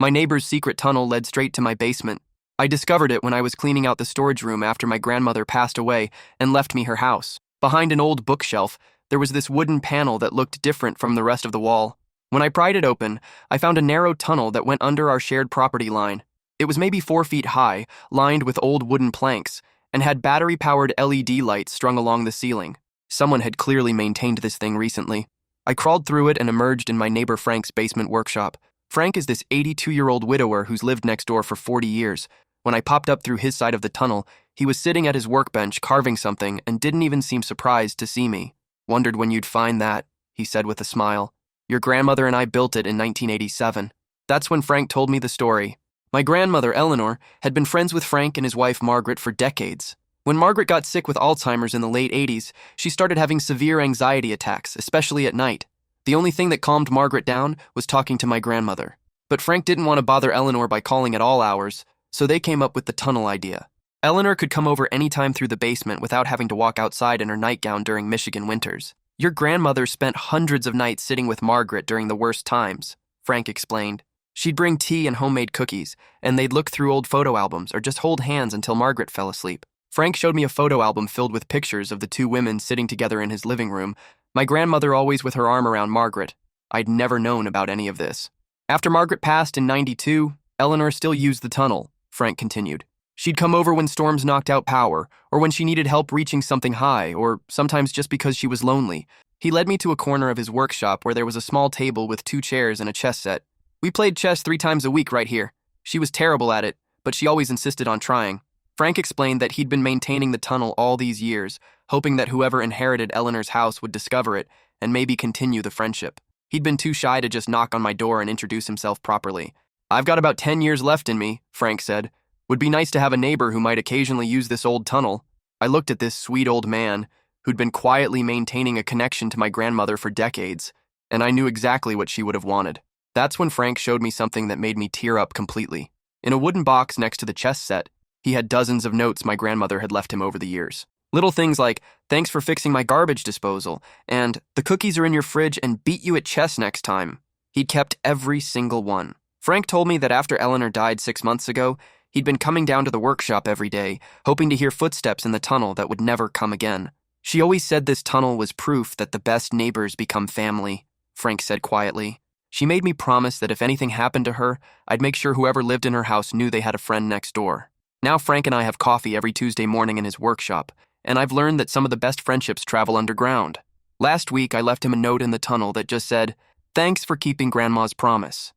My neighbor's secret tunnel led straight to my basement. I discovered it when I was cleaning out the storage room after my grandmother passed away and left me her house. Behind an old bookshelf, there was this wooden panel that looked different from the rest of the wall. When I pried it open, I found a narrow tunnel that went under our shared property line. It was maybe 4 feet high, lined with old wooden planks, and had battery-powered LED lights strung along the ceiling. Someone had clearly maintained this thing recently. I crawled through it and emerged in my neighbor Frank's basement workshop. Frank is this 82-year-old widower who's lived next door for 40 years. When I popped up through his side of the tunnel, he was sitting at his workbench carving something and didn't even seem surprised to see me. "Wondered when you'd find that," he said with a smile. "Your grandmother and I built it in 1987. That's when Frank told me the story. My grandmother, Eleanor, had been friends with Frank and his wife, Margaret, for decades. When Margaret got sick with Alzheimer's in the late 80s, she started having severe anxiety attacks, especially at night. The only thing that calmed Margaret down was talking to my grandmother. But Frank didn't want to bother Eleanor by calling at all hours, so they came up with the tunnel idea. Eleanor could come over anytime through the basement without having to walk outside in her nightgown during Michigan winters. Your grandmother spent hundreds of nights sitting with Margaret during the worst times," Frank explained. "She'd bring tea and homemade cookies, and they'd look through old photo albums or just hold hands until Margaret fell asleep." Frank showed me a photo album filled with pictures of the two women sitting together in his living room, my grandmother always with her arm around Margaret. I'd never known about any of this. "After Margaret passed in '92, Eleanor still used the tunnel," Frank continued. "She'd come over when storms knocked out power, or when she needed help reaching something high, or sometimes just because she was lonely." He led me to a corner of his workshop where there was a small table with 2 chairs and a chess set. "We played chess 3 times a week right here. She was terrible at it, but she always insisted on trying." Frank explained that he'd been maintaining the tunnel all these years, hoping that whoever inherited Eleanor's house would discover it and maybe continue the friendship. He'd been too shy to just knock on my door and introduce himself properly. "I've got about 10 years left in me," Frank said. "Would be nice to have a neighbor who might occasionally use this old tunnel." I looked at this sweet old man who'd been quietly maintaining a connection to my grandmother for decades, and I knew exactly what she would have wanted. That's when Frank showed me something that made me tear up completely. In a wooden box next to the chess set, he had dozens of notes my grandmother had left him over the years. Little things like, "Thanks for fixing my garbage disposal," and "The cookies are in your fridge and beat you at chess next time." He'd kept every single one. Frank told me that after Eleanor died 6 months ago, he'd been coming down to the workshop every day, hoping to hear footsteps in the tunnel that would never come again. "She always said this tunnel was proof that the best neighbors become family," Frank said quietly. "She made me promise that if anything happened to her, I'd make sure whoever lived in her house knew they had a friend next door." Now Frank and I have coffee every Tuesday morning in his workshop, and I've learned that some of the best friendships travel underground. Last week, I left him a note in the tunnel that just said, "Thanks for keeping Grandma's promise."